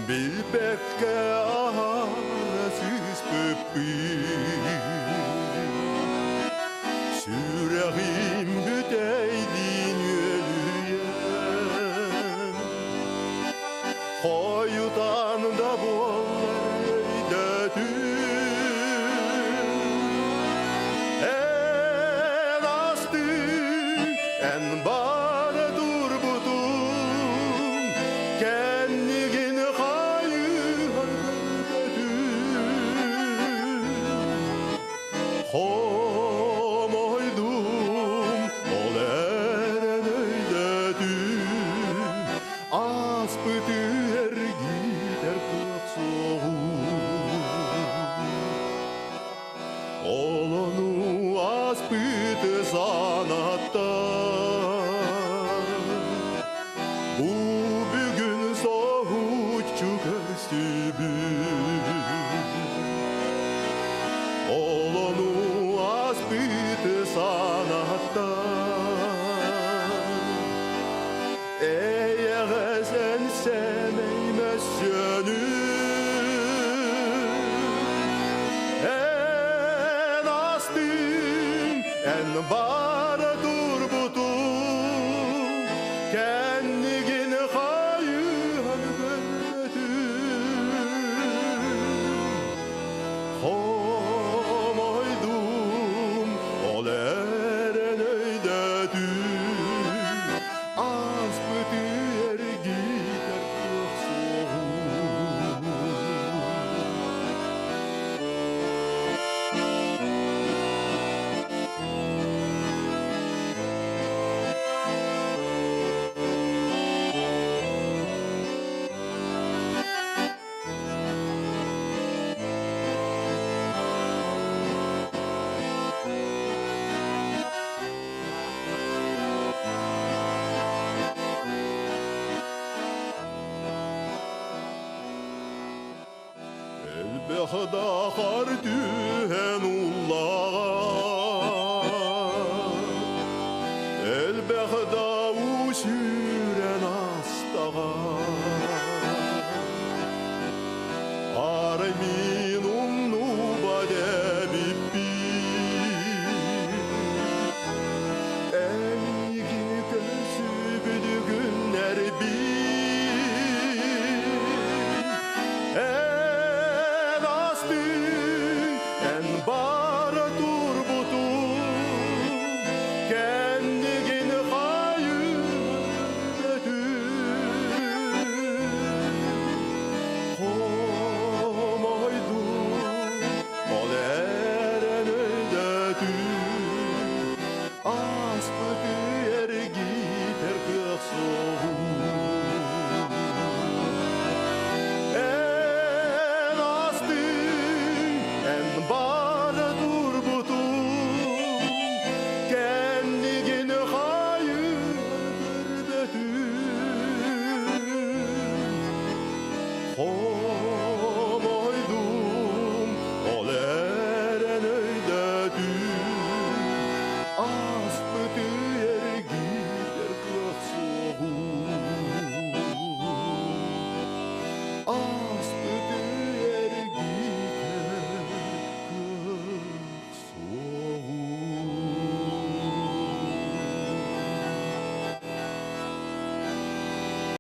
Bilbekке arasız pöpür Süreğim büteydin ölüyen Koyudan da bollaydı En astı en bara dur budun Kendini Homoydum ol eren öyledim Aspıtı er gider kılak soğuk Olonu aspıtı sanatta Bu bugün soğuk çıkarsı Olonu aspıtı sanatta Eğer sen sevmeymezsün En astın en bara dur budun Kendini hayal gördün Homoydum ol eren öyledim Aspıtı er gider kılak soğuk Elbehda har dühen ullağa Elbehda uşüren astağa Armi